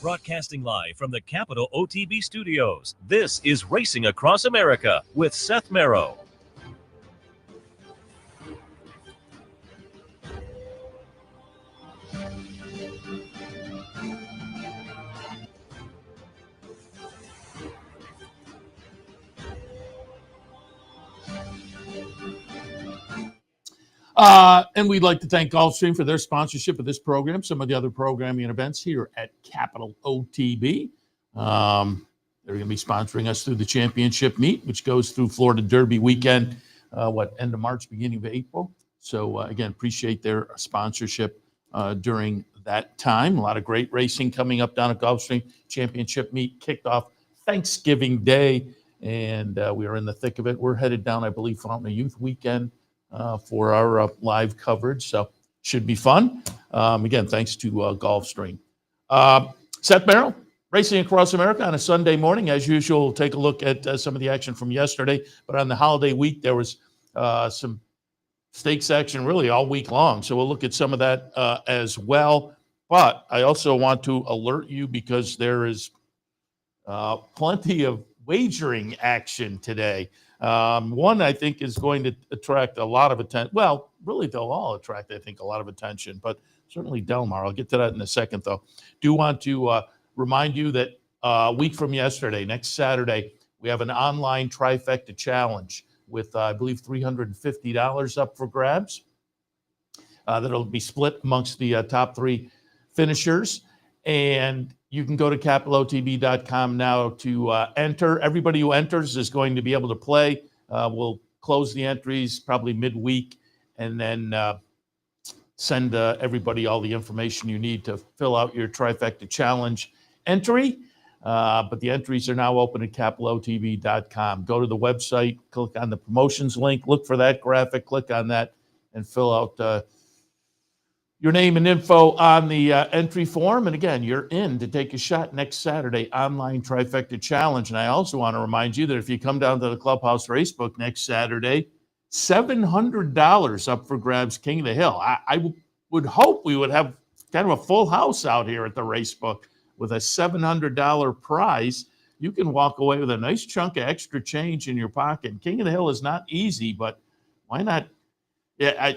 Broadcasting live from the Capital OTB studios, this is Racing Across America with Seth Merrow. And we'd like to thank Gulfstream for their sponsorship of this program, some of the other programming and events here at Capital OTB. They're going to be sponsoring us through the championship meet, which goes through Florida Derby weekend, end of March, beginning of April. So, again, appreciate their sponsorship during that time. A lot of great racing coming up down at Gulfstream. Championship meet kicked off Thanksgiving Day, and we are in the thick of it. We're headed down, I believe, on a youth weekend for our live coverage. So should be fun. Again, thanks to Gulfstream. Seth Merrow, Racing Across America on a Sunday morning. As usual, we'll take a look at some of the action from yesterday. But on the holiday week, there was some stakes action really all week long. So we'll look at some of that as well. But I also want to alert you because there is plenty of wagering action today. One, I think, is going to attract a lot of attention. Well, really, they'll all attract, I think, a lot of attention, but certainly Delmar. I'll get to that in a second, though. Do want to remind you that a week from yesterday, next Saturday, we have an online trifecta challenge with, I believe, $350 up for grabs. That'll be split amongst the top three finishers. And you can go to capitalotb.com now to enter. Everybody who enters is going to be able to play. We'll close the entries probably midweek and then send everybody all the information you need to fill out your Trifecta Challenge entry. But the entries are now open at capitalotb.com. Go to the website, click on the promotions link, look for that graphic, click on that, and fill out your name and info on the entry form. And again, you're in to take a shot next Saturday, online Trifecta Challenge. And I also want to remind you that if you come down to the Clubhouse Racebook next Saturday, $700 up for grabs, King of the Hill. I would hope we would have kind of a full house out here at the Racebook with a $700 prize. You can walk away with a nice chunk of extra change in your pocket. King of the Hill is not easy, but why not? Yeah,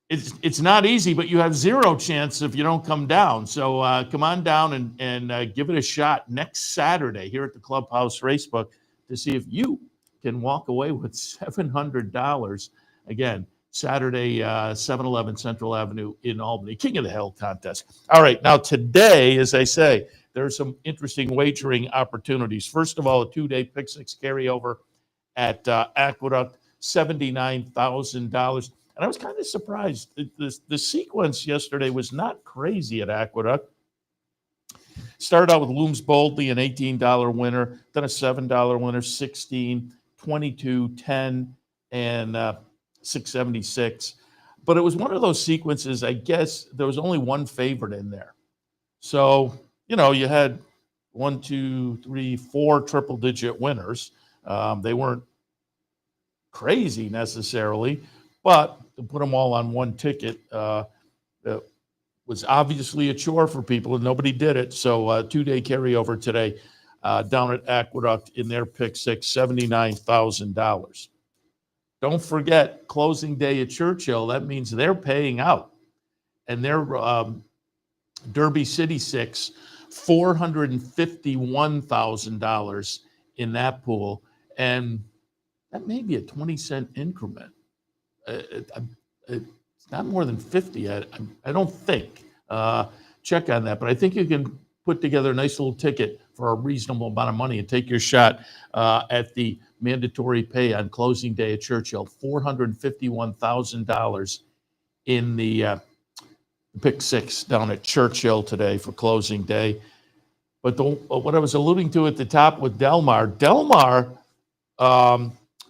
It's not easy, but you have zero chance if you don't come down. So come on down and give it a shot next Saturday here at the Clubhouse Racebook to see if you can walk away with $700. Again, Saturday, 711 Central Avenue in Albany, King of the Hill contest. All right, now today, as I say, there are some interesting wagering opportunities. First of all, a two-day Pick Six carryover at Aqueduct, $79,000. And I was kind of surprised. The sequence yesterday was not crazy at Aqueduct. Started out with Looms Boldly, an $18 winner, then a $7 winner, 16, 22, 10, and 676. But it was one of those sequences, I guess, there was only one favorite in there. So, you had 1, 2, 3, 4 triple-digit winners. They weren't crazy necessarily, but to put them all on one ticket was obviously a chore for people, and nobody did it. So two-day carryover today down at Aqueduct in their Pick Six, $79,000. Don't forget, closing day at Churchill. That means they're paying out. And their Derby City Six, $451,000 in that pool. And that may be a 20-cent increment. It's not more than 50. I don't think. Check on that, but I think you can put together a nice little ticket for a reasonable amount of money and take your shot at the mandatory pay on closing day at Churchill. $451,000 in the Pick Six down at Churchill today for closing day. But what I was alluding to at the top with Delmar,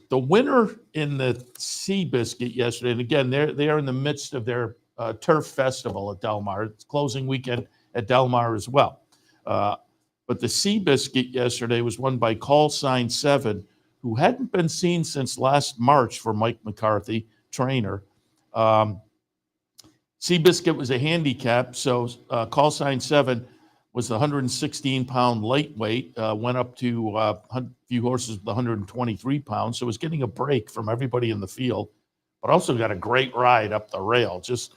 the winner in the Seabiscuit yesterday, and again, they are in the midst of their turf festival at Delmar. It's closing weekend at Delmar as well. But the Seabiscuit yesterday was won by Call Sign 7, who hadn't been seen since last March for Mike McCarthy, trainer. Seabiscuit was a handicap, so Call Sign 7 was the 116-pound lightweight, went up to a few horses with 123 pounds, so was getting a break from everybody in the field, but also got a great ride up the rail. Just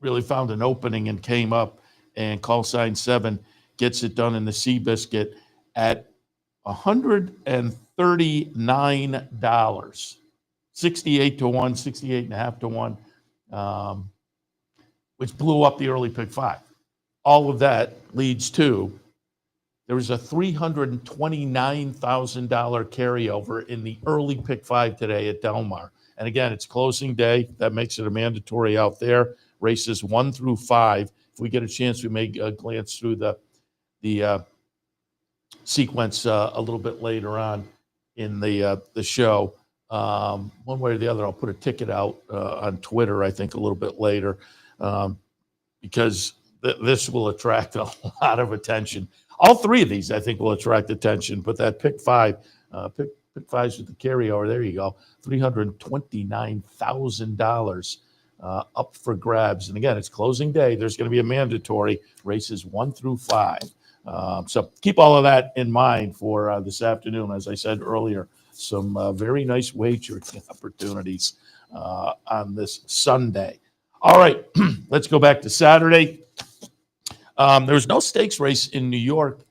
really found an opening and came up, and call sign 7 gets it done in the Seabiscuit at $139, 68 to 1, 68.5 to 1. Which blew up the early pick 5. All of that leads to there was a $329,000 carryover in the early pick 5 today at Delmar. And again, it's closing day. That makes it a mandatory out there. Races 1 through 5. If we get a chance, we may glance through the sequence a little bit later on in the show. One way or the other, I'll put a ticket out on Twitter, I think, a little bit later. Because this will attract a lot of attention. All 3 of these, I think, will attract attention. But that pick 5, pick 5s with the carryover, there you go, $329,000 up for grabs. And again, it's closing day. There's going to be a mandatory races 1 through 5. So keep all of that in mind for this afternoon. As I said earlier, some very nice wagering opportunities on this Sunday. All right, let's go back to Saturday. There was no stakes race in New York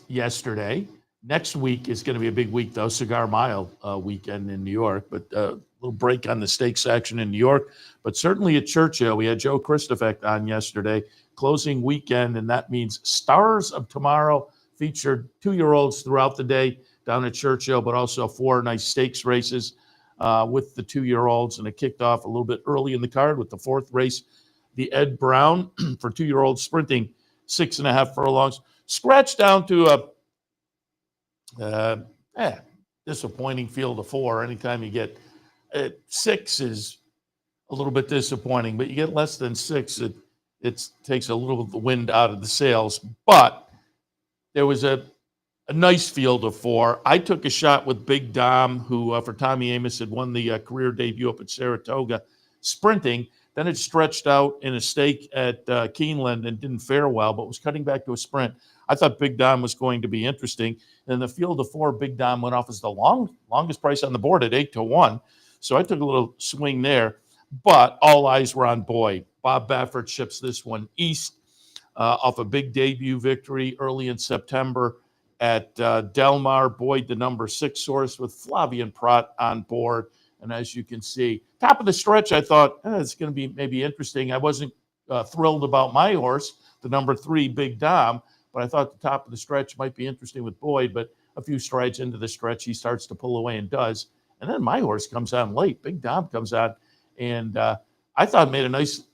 yesterday. Next week is going to be a big week, though, Cigar Mile weekend in New York. But a little break on the stakes action in New York. But certainly at Churchill, we had Joe Christofek on yesterday, closing weekend, and that means Stars of Tomorrow featured 2-year-olds throughout the day down at Churchill, but also 4 nice stakes races with the 2-year-olds, and it kicked off a little bit early in the card with the 4th race, the Ed Brown for 2-year-olds sprinting 6.5 furlongs, scratched down to a disappointing field of 4. Anytime you get 6 is a little bit disappointing, but you get less than 6, it takes a little of the wind out of the sails. But there was a nice field of 4. I took a shot with Big Dom, who for Tommy Amos had won the career debut up at Saratoga, sprinting. Then it stretched out in a stake at Keeneland and didn't fare well, but was cutting back to a sprint. I thought Big Dom was going to be interesting. In the field of 4, Big Dom went off as the longest price on the board at 8 to 1. So I took a little swing there, but all eyes were on Boyd. Bob Baffert ships this one east off a big debut victory early in September at Delmar. Boyd, the number 6 horse, with Flavian Prat on board. And as you can see, top of the stretch, I thought it's going to be maybe interesting. I wasn't thrilled about my horse, the number 3, Big Dom, but I thought the top of the stretch might be interesting with Boyd. But a few strides into the stretch, he starts to pull away and does. And then my horse comes on late. Big Dom comes on, and I thought made a nice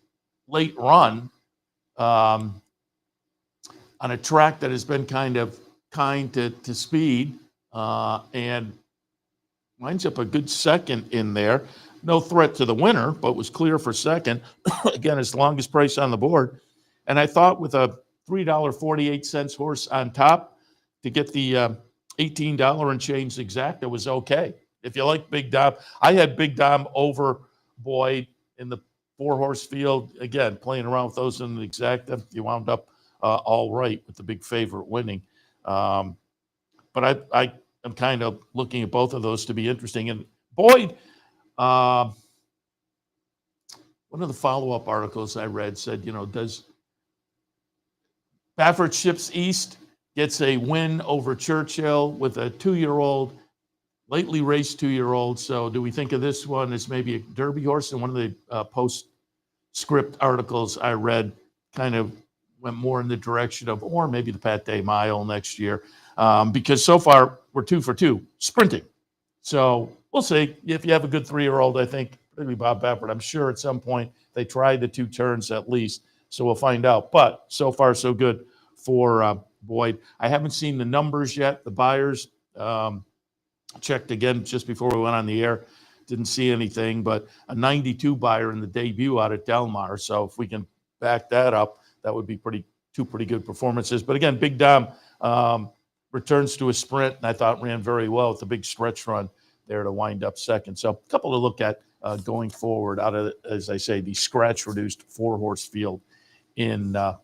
late run on a track that has been kind to speed, and winds up a good second in there. No threat to the winner, but was clear for second. Again, his longest price on the board. And I thought with a $3.48 horse on top to get the $18 and change exact, it was okay. If you like Big Dom, I had Big Dom over Boyd in the 4-horse field. Again, playing around with those in the exact, you wound up all right with the big favorite winning. But I am kind of looking at both of those to be interesting. And Boyd, one of the follow-up articles I read said, does Baffert ships east, gets a win over Churchill with a 2-year-old, lately raced 2-year-old. So do we think of this one as maybe a Derby horse? And one of the postscript articles I read kind of went more in the direction of, or maybe the Pat Day Mile next year, because so far we're 2 for 2 sprinting. So we'll see. If you have a good 3-year-old, I think, particularly Bob Baffert, I'm sure at some point they try the 2 turns at least. So we'll find out. But so far, so good for Boyd. I haven't seen the numbers yet. The buyers checked again just before we went on the air. Didn't see anything, but a 92 buyer in the debut out at Delmar. So if we can back that up, that would be two pretty good performances. But again, Big Dom returns to a sprint, and I thought ran very well with the big stretch run there to wind up second. So a couple to look at going forward out of, as I say, the scratch-reduced 4-horse field in the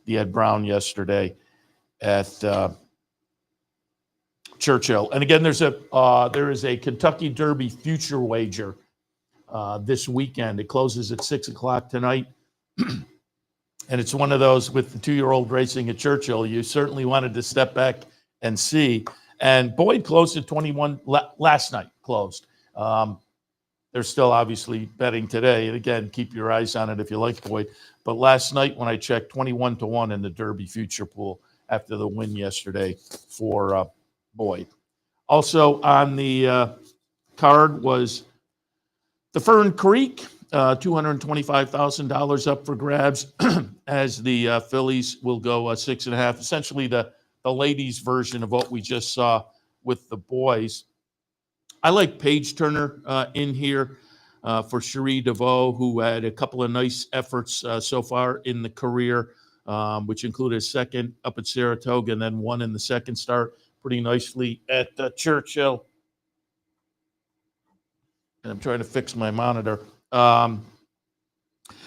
Ed Brown yesterday at Churchill. And again, there is a Kentucky Derby future wager this weekend. It closes at 6 o'clock tonight. And it's one of those with the 2-year-old racing at Churchill. You certainly wanted to step back and see. And Boyd closed at 21 last night, closed. They're still obviously betting today. And again, keep your eyes on it if you like Boyd. But last night when I checked, 21-1 in the Derby future pool after the win yesterday for Boyd. Also on the card was the Fern Creek, $225,000 up for grabs as the Phillies will go 6.5. Essentially the ladies' version of what we just saw with the boys. I like Paige Turner in here for Cherie DeVoe, who had a couple of nice efforts so far in the career, which included a second up at Saratoga and then one in the second start pretty nicely at Churchill. And I'm trying to fix my monitor. I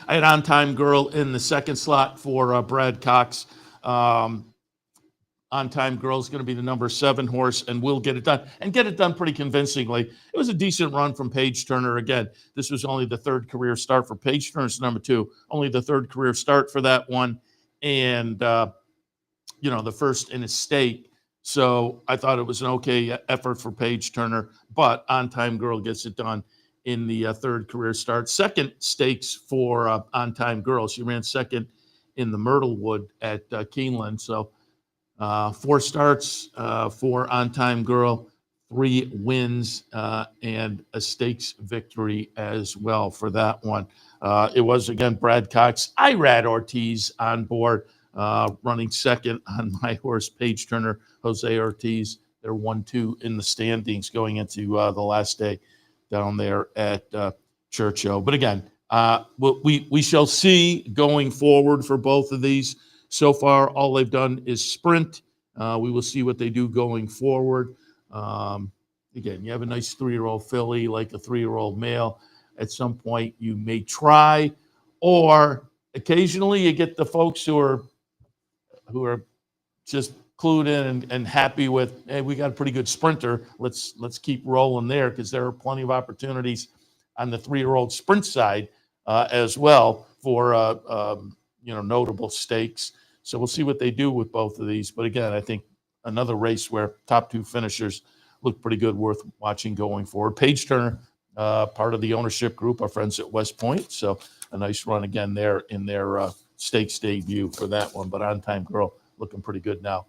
had On Time Girl in the second slot for Brad Cox. On Time Girl is going to be the number 7 horse, and will get it done, and get it done pretty convincingly. It was a decent run from Paige Turner. Again, this was only the 3rd career start for Paige Turner's number 2, only the 3rd career start for that one, and the first in a stake. So I thought it was an okay effort for Paige Turner, but On Time Girl gets it done in the 3rd career start. Second stakes for On Time Girl. She ran second in the Myrtlewood at Keeneland. So 4 starts for On Time Girl, 3 wins, and a stakes victory as well for that one. It was, again, Brad Cox, Irad Ortiz on board, running second on my horse, Paige Turner, Jose Ortiz. They're 1-2 in the standings going into the last day down there at Churchill. But again, we shall see going forward for both of these. So far, all they've done is sprint. We will see what they do going forward. Again, you have a nice 3-year-old filly, like a 3-year-old male. At some point, you may try, or occasionally you get the folks who are just clued in and happy with, hey, we got a pretty good sprinter. Let's keep rolling there, because there are plenty of opportunities on the 3-year-old sprint side as well for notable stakes. So we'll see what they do with both of these. But again, I think another race where top 2 finishers look pretty good, worth watching going forward. Paige Turner, part of the ownership group, our friends at West Point. So a nice run again there in their stakes debut for that one. But On Time Girl looking pretty good now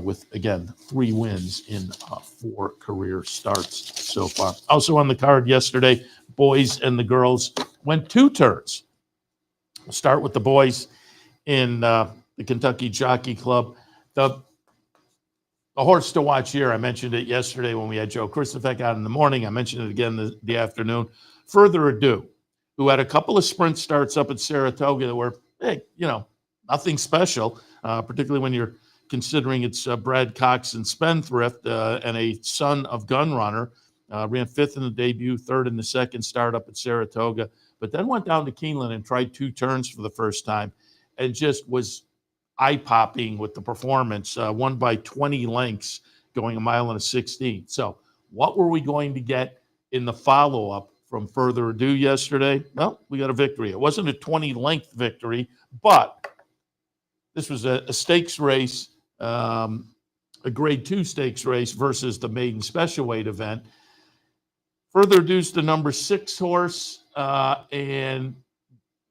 with, again, 3 wins in 4 career starts so far. Also on the card yesterday, boys and the girls went 2 turns. We'll start with the boys in the Kentucky Jockey Club. The horse to watch here, I mentioned it yesterday when we had Joe Christofek out in the morning. I mentioned it again the afternoon. Further Ado, who had a couple of sprint starts up at Saratoga that were, hey, nothing special, particularly when you're considering it's Brad Cox and Spendthrift and a son of Gunrunner. Ran 5th in the debut, 3rd in the second start up at Saratoga, but then went down to Keeneland and tried 2 turns for the first time and just was eye-popping with the performance. Won by 20 lengths, going 1.16 miles. So what were we going to get in the follow-up from Further Ado yesterday? Well, we got a victory. It wasn't a 20-length victory, but this was a stakes race, a grade 2 stakes race versus the maiden special weight event. Further Ado's the number 6 horse, and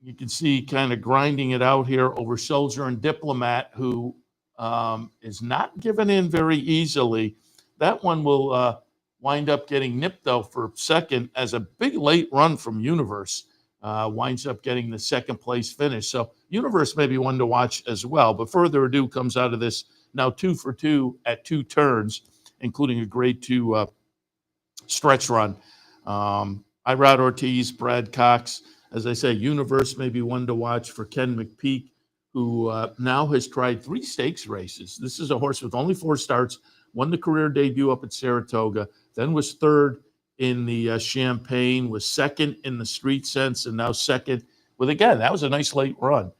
you can see kind of grinding it out here over Soldier and Diplomat, who is not given in very easily. That one will wind up getting nipped, though, for second, as a big late run from Universe winds up getting the second place finish. So Universe may be one to watch as well. But Further Ado comes out of this now 2 for 2 at 2 turns, including a grade 2 stretch run. Irad Ortiz, Brad Cox. As I say, Universe may be one to watch for Ken McPeak, who now has tried 3 stakes races. This is a horse with only 4 starts, won the career debut up at Saratoga, then was 3rd in the Champaign, was second in the Street Sense, and now second with, again, that was a nice late run.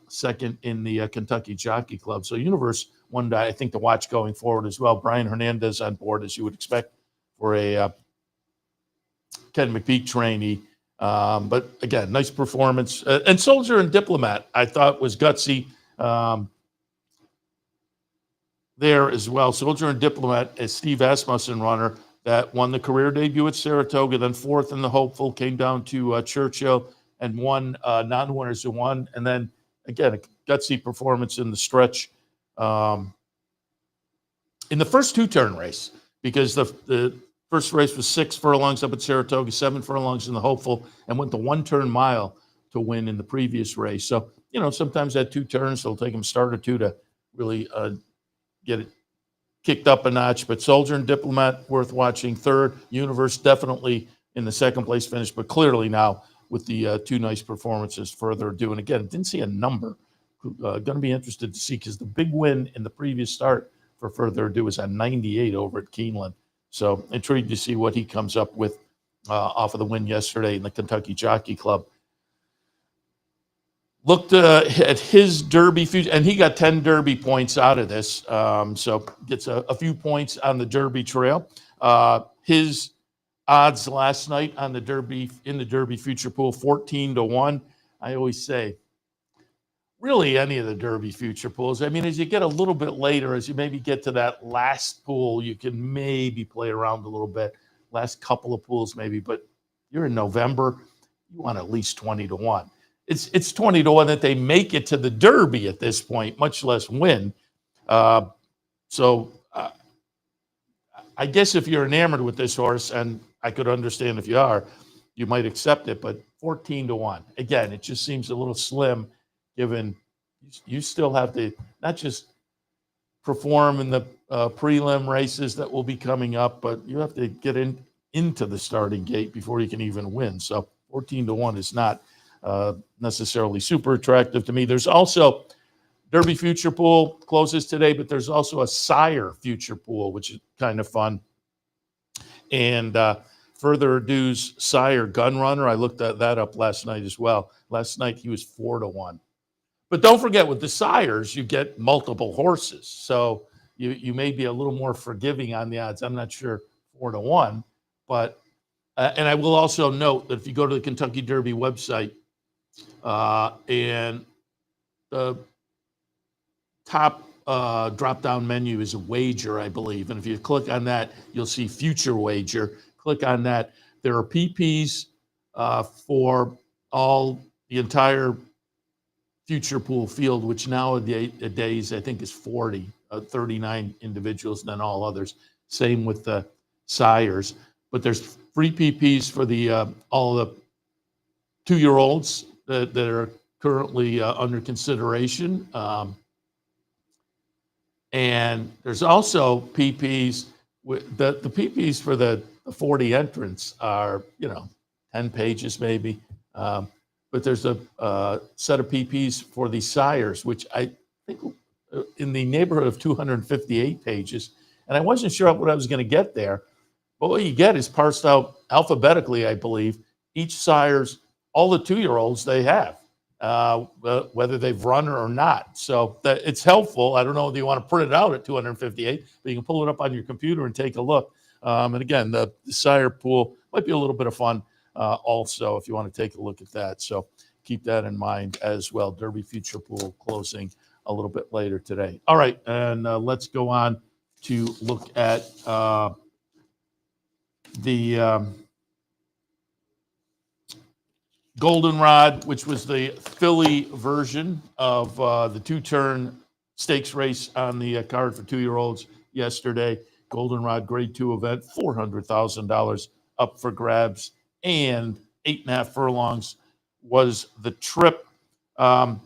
Second in the Kentucky Jockey Club. So Universe, one guy I think to watch going forward as well. Brian Hernandez on board, as you would expect for a Ken McPeak trainee. But again, nice performance. And Soldier and Diplomat, I thought was gutsy there as well. Soldier and Diplomat, as Steve Asmussen runner, that won the career debut at Saratoga, then fourth in the Hopeful, came down to Churchill and won non-winners who won. And then, again, a gutsy performance in the stretch in the first two-turn race, because the first race was 6 furlongs up at Saratoga, 7 furlongs in the Hopeful, and went the one-turn mile to win in the previous race. So, sometimes that 2 turns, it'll take them a start or two to really get it kicked up a notch. But Soldier and Diplomat, worth watching. Third, Universe, definitely in the second place finish, but clearly now with the 2 nice performances, further ado. And again, didn't see a number. Going to be interested to see, because the big win in the previous start for Further Ado was at 98 over at Keeneland. So intrigued to see what he comes up with off of the win yesterday in the Kentucky Jockey Club. Looked at his Derby future, and he got 10 Derby points out of this. So gets a few points on the Derby trail. His odds last night on the Derby, in the Derby future pool, 14-1. I always say, really any of the Derby future pools. I mean, as you get a little bit later, as you maybe get to that last pool, you can maybe play around a little bit. Last couple of pools maybe, but you're in November, you want at least 20-1. It's 20-1 that they make it to the Derby at this point, much less win. So I guess if you're enamored with this horse, and I could understand if you are, you might accept it, but 14-1. Again, it just seems a little slim, given you still have to not just perform in the prelim races that will be coming up, but you have to get into the starting gate before you can even win. So 14-1 is not necessarily super attractive to me. There's also Derby Future Pool closes today, but there's also a Sire Future Pool, which is kind of fun. And Further Ado's Sire Gun Runner, I looked at that up last night as well. Last night he was 4-1. But don't forget, with the sires, you get multiple horses. So you may be a little more forgiving on the odds. I'm not sure 4-1. But, and I will also note that if you go to the Kentucky Derby website, and the top drop-down menu is a wager, I believe. And if you click on that, you'll see Future Wager. Click on that. There are PPs for the entire future pool field, which nowadays I think is 40, 39 individuals, and then all others. Same with the sires. But there's free PPs for the all the 2-year-olds that are currently under consideration. And there's also PPs. The PPs for the 40 entrants are, 10 pages maybe. But there's a set of PPs for the sires, which I think in the neighborhood of 258 pages. And I wasn't sure what I was going to get there. But what you get is parsed out alphabetically, I believe, each sire's, all the 2-year-olds they have, whether they've run or not. So it's helpful. I don't know if you want to print it out at 258, but you can pull it up on your computer and take a look. And again, the sire pool might be a little bit of fun also if you want to take a look at that. So keep that in mind as well. Derby Future Pool closing a little bit later today. All right, and let's go on to look at the Goldenrod, which was the filly version of the 2-turn stakes race on the card for 2-year-olds yesterday. Goldenrod Grade 2 event, $400,000 up for grabs, and 8.5 furlongs was the trip. I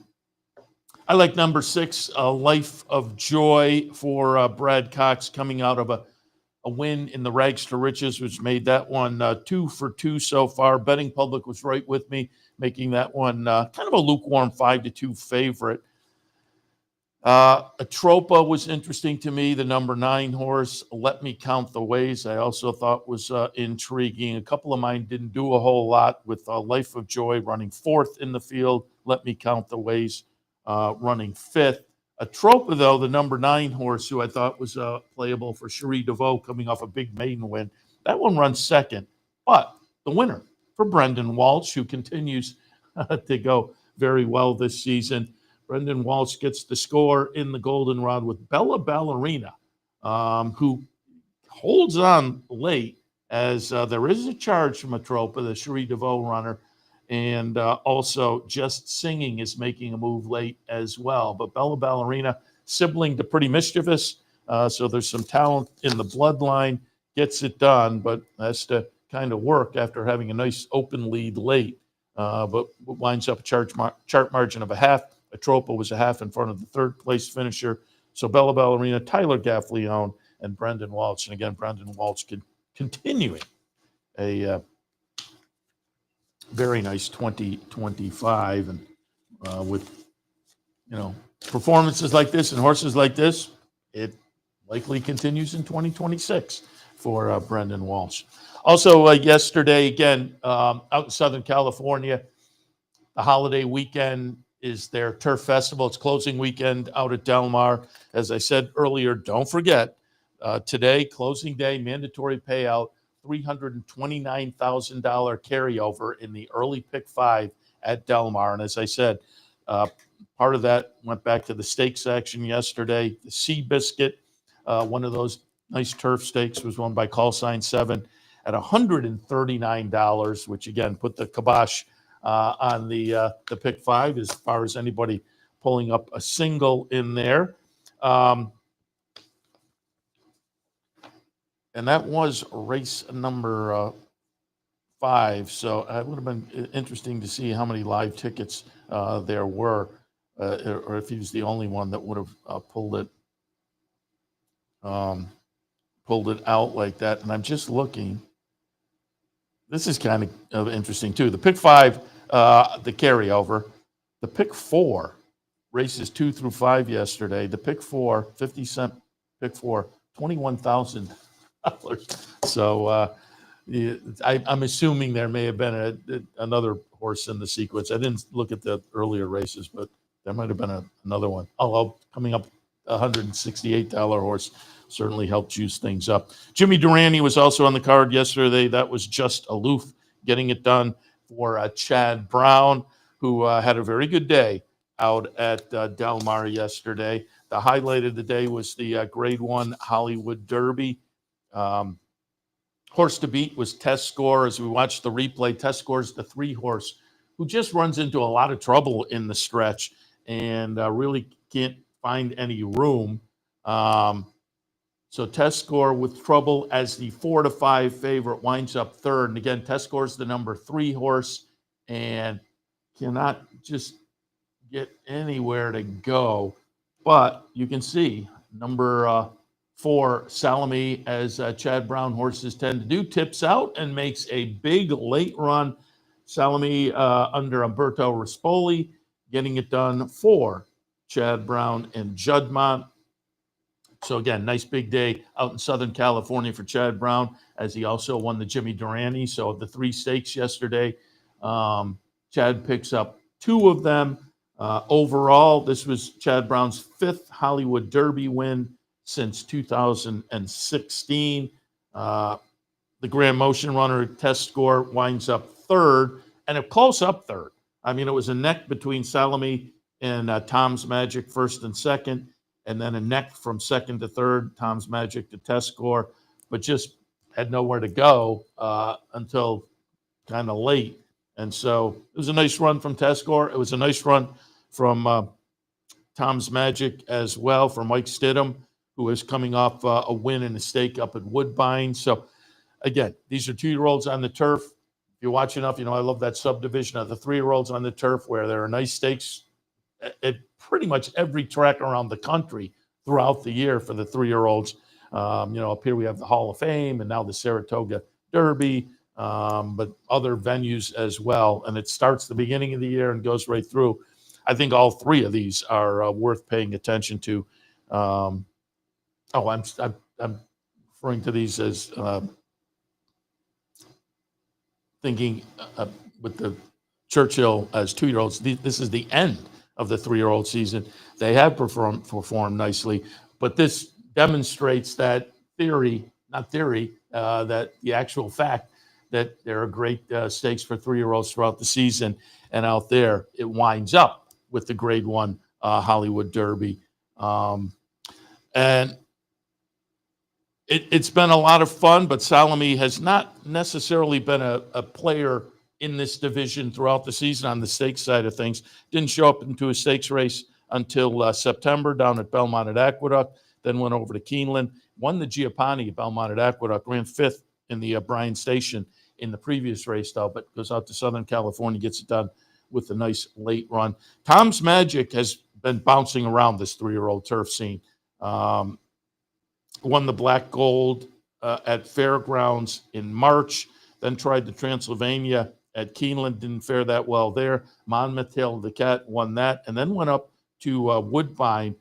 like number 6, A Life of Joy, for Brad Cox, coming out of a win in the Rags to Riches, which made that one 2 for 2 so far. Betting public was right with me, making that one kind of a lukewarm 5-2 favorite. Atropa was interesting to me. The number 9 horse, Let Me Count the Ways, I also thought was intriguing. A couple of mine didn't do a whole lot, with Life of Joy running 4th in the field, Let Me Count the Ways running 5th. Atropa, though, the number 9 horse, who I thought was playable for Cherie DeVoe, coming off a big maiden win, that one runs 2nd. But the winner for Brendan Walsh, who continues to go very well this season. Brendan Walsh gets the score in the goldenrod with Bella Ballerina, who holds on late, as there is a charge from Atropa, the Cherie DeVoe runner, and also Just Singing is making a move late as well. But Bella Ballerina, sibling to Pretty Mischievous, so there's some talent in the bloodline, gets it done, but has to kind of work after having a nice open lead late, but winds up a chart margin of a half. Atropa was a half in front of the 3rd place finisher. So Bella Ballerina, Tyler Gaffleone, and Brendan Walsh. And again, Brendan Walsh continuing a very nice 2025. And with, performances like this and horses like this, it likely continues in 2026 for Brendan Walsh. Also, yesterday, again, out in Southern California, the holiday weekend is their Turf Festival. It's closing weekend out at Delmar. As I said earlier, don't forget, today, closing day, mandatory payout, $329,000 carryover in the early pick 5 at Delmar. And as I said, part of that went back to the stakes action yesterday. The Seabiscuit, one of those nice turf stakes, was won by Call Sign 7 at $139, which again put the kibosh on the pick 5 as far as anybody pulling up a single in there. And that was race number 5. So it would have been interesting to see how many live tickets there were, or if he was the only one that would have pulled it out like that. And I'm just looking. This is kind of interesting too. The pick 5, the carryover. The pick 4, races 2 through 5 yesterday. The pick 4, 50-cent pick 4, $21,000. So I'm assuming there may have been another horse in the sequence. I didn't look at the earlier races, but there might have been another one. Although coming up, $168 horse certainly helped juice things up. Jimmy Durante was also on the card yesterday. That was Just Aloof getting it done for Chad Brown, who had a very good day out at Delmar yesterday. The highlight of the day was the Grade 1 Hollywood Derby. Horse to beat was Test Score. As we watched the replay, Test Score is the 3 horse who just runs into a lot of trouble in the stretch and really can't find any room. So Test Score with trouble as the 4-5 favorite winds up 3rd. And again, Test Score is the number 3 horse and cannot just get anywhere to go. But you can see number 4, Salome, as Chad Brown horses tend to do, tips out and makes a big late run. Salome under Umberto Rispoli, getting it done for Chad Brown and Juddmonte. So again, nice big day out in Southern California for Chad Brown, as he also won the Jimmy Durante. So the 3 stakes yesterday, Chad picks up 2 of them. Overall, this was Chad Brown's 5th Hollywood Derby win since 2016. The Grand Motion runner Test Score winds up 3rd, and a close up 3rd. I mean, it was a neck between Salome and Tom's Magic 1st and 2nd, and then a neck from 2nd to 3rd, Tom's Magic to Test Score, but just had nowhere to go until kind of late. And so it was a nice run from Test Score. It was a nice run from Tom's Magic as well, for Mike Stidham, who is coming off a win in a stake up at Woodbine. So again, these are 2-year-olds on the turf. If you watch enough, I love that subdivision of the 3-year-olds on the turf, where there are nice stakes at pretty much every track around the country throughout the year for the 3-year-olds. Up here we have the Hall of Fame and now the Saratoga Derby, but other venues as well. And it starts the beginning of the year and goes right through. I think all three of these are worth paying attention to. I'm referring to these as thinking with the Churchill as 2-year-olds. This is the end of the 3-year-old season. They have performed nicely, but this demonstrates that that the actual fact that there are great stakes for 3-year-olds throughout the season, and out there it winds up with the Grade 1 Hollywood Derby. And it's been a lot of fun, but Salome has not necessarily been a player in this division throughout the season on the stakes side of things. Didn't show up into a stakes race until September down at Belmont at Aqueduct, then went over to Keeneland, won the Giappani at Belmont at Aqueduct, ran 5th in the Bryan Station in the previous race, though, but goes out to Southern California, gets it done with a nice late run. Tom's Magic has been bouncing around this 3-year-old turf scene. Won the Black Gold at Fairgrounds in March, then tried the Transylvania at Keeneland, didn't fare that well there. Monmouth Tail of the Cat won that, and then went up to Woodbine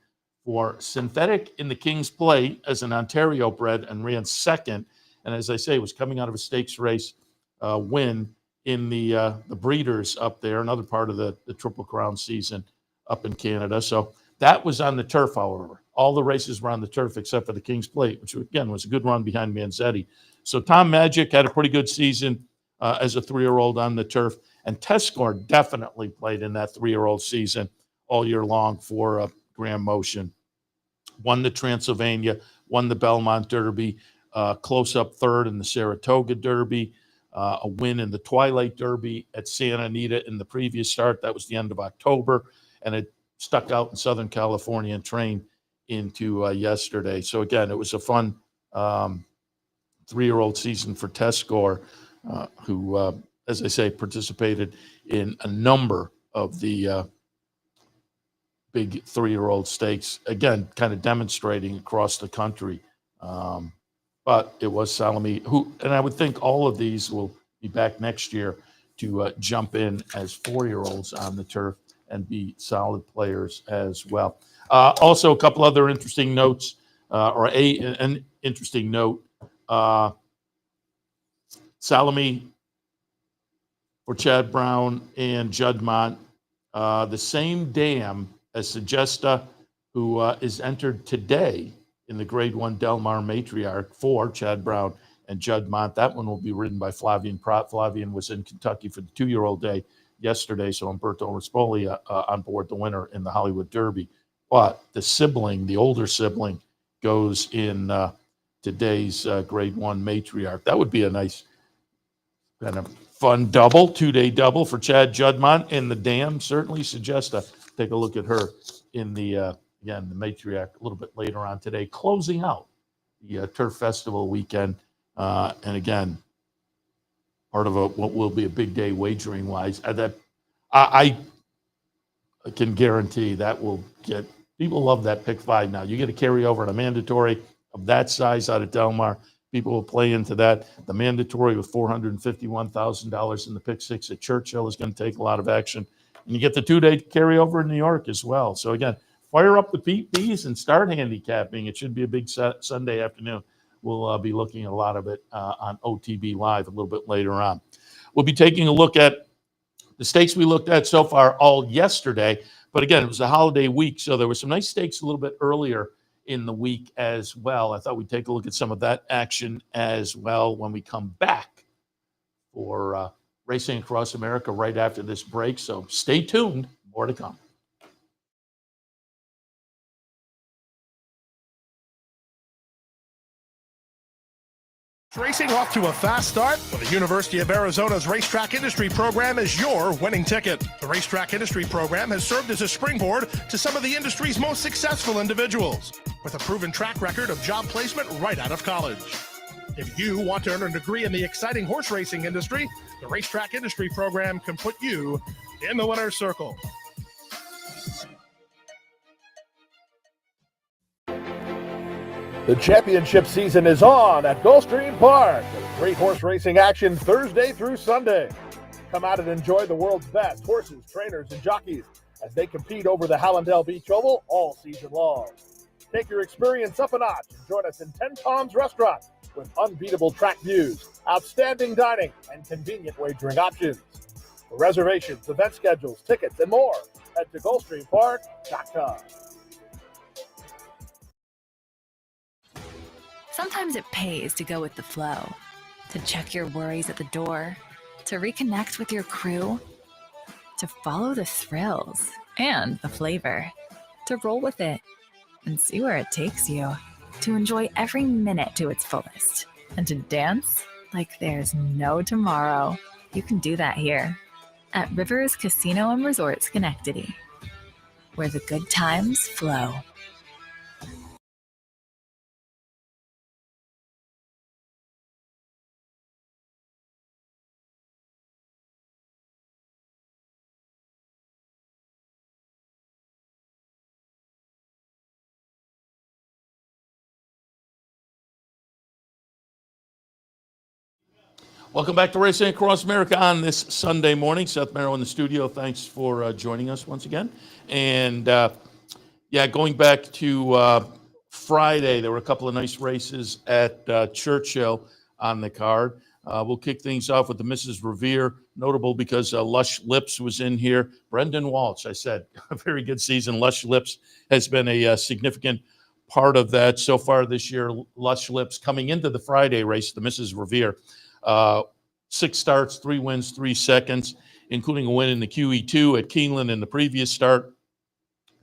for Synthetic in the King's Plate as an Ontario bred and ran 2nd. And as I say, was coming out of a stakes race win in the Breeders up there, another part of the Triple Crown season up in Canada. So that was on the turf, however. All the races were on the turf except for the King's Plate, which, again, was a good run behind Manzetti. So Tom Magic had a pretty good season as a 3-year-old on the turf. And Test Score definitely played in that 3-year-old season all year long for Graham Motion. Won the Transylvania, won the Belmont Derby, close-up 3rd in the Saratoga Derby, a win in the Twilight Derby at Santa Anita in the previous start. That was the end of October. And it stuck out in Southern California and trained into yesterday. So, again, it was a fun 3-year-old season for Test Score, who, as I say, participated in a number of the big 3-year-old stakes, again, kind of demonstrating across the country. But it was Salome and I would think all of these will be back next year to jump in as 4-year-olds on the turf and be solid players as well. Also, a couple other interesting notes, an interesting note. Salome for Chad Brown and Juddmonte, the same dam as Sagesta, who is entered today in the Grade 1 Delmar Matriarch for Chad Brown and Juddmonte. That one will be ridden by Flavian Pratt. Flavian was in Kentucky for the 2-year-old day yesterday, so Umberto Rispoli on board the winner in the Hollywood Derby. But the older sibling, goes in today's Grade 1 Matriarch. That would be a nice kind of fun double, 2-day double for Chad Juddmonte and the dam. Certainly suggest take a look at her in the Matriarch a little bit later on today, closing out the Turf Festival weekend. And again, part of what will be a big day wagering wise. That I can guarantee that will get people love that pick 5 now. You get a carryover and a mandatory of that size out of Delmar. People will play into that. The mandatory with $451,000 in the pick 6 at Churchill is going to take a lot of action. And you get the 2-day carryover in New York as well. So again, fire up the PPs and start handicapping. It should be a big Sunday afternoon. We'll be looking at a lot of it on OTB Live a little bit later on. We'll be taking a look at the stakes we looked at so far all yesterday. But again, it was a holiday week, so there were some nice stakes a little bit earlier in the week as well. I thought we'd take a look at some of that action as well when we come back for Racing Across America right after this break. So stay tuned. More to come. Racing off to a fast start? Well, the University of Arizona's Racetrack Industry Program is your winning ticket. The Racetrack Industry Program has served as a springboard to some of the industry's most successful individuals, with a proven track record of job placement right out of college. If you want to earn a degree in the exciting horse racing industry, the Racetrack Industry Program can put you in the winner's circle. The championship season is on at Gulfstream Park with great horse racing action Thursday through Sunday. Come out and enjoy the world's best horses, trainers, and jockeys as they compete over the Hallandale Beach Oval all season long. Take your experience up a notch and join us in 10 Palms Restaurant with unbeatable track views, outstanding dining, and convenient wagering options. For reservations, event schedules, tickets, and more, head to GulfstreamPark.com. Sometimes it pays to go with the flow, to check your worries at the door, to reconnect with your crew, to follow the thrills and the flavor, to roll with it and see where it takes you, to enjoy every minute to its fullest, and to dance like there's no tomorrow. You can do that here at Rivers Casino and Resort Schenectady, where the good times flow. Welcome back to Racing Across America on this Sunday morning. Seth Merrow in the studio. Thanks for joining us once again. And, going back to Friday, there were a couple of nice races at Churchill on the card. We'll kick things off with the Mrs. Revere, notable because Lush Lips was in here. Brendan Walsh, I said, a very good season. Lush Lips has been a significant part of that so far this year. Lush Lips coming into the Friday race, the Mrs. Revere. 6 starts, 3 wins, 3 seconds, including a win in the QE2 at Keeneland in the previous start.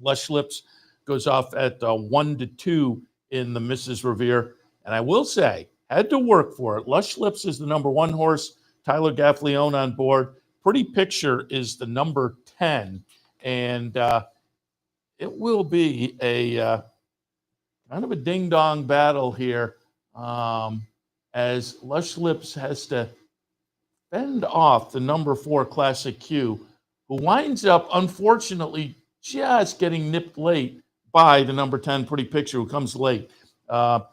Lush Lips goes off at 1-2 in the Mrs. Revere. And I will say, had to work for it. Lush Lips is the number 1 horse. Tyler Gaffleone on board. Pretty Picture is the number 10. And it will be a kind of a ding-dong battle here. As Lush Lips has to fend off the number 4 Classic Q, who winds up, unfortunately, just getting nipped late by the number 10 Pretty Picture, who comes late. Now,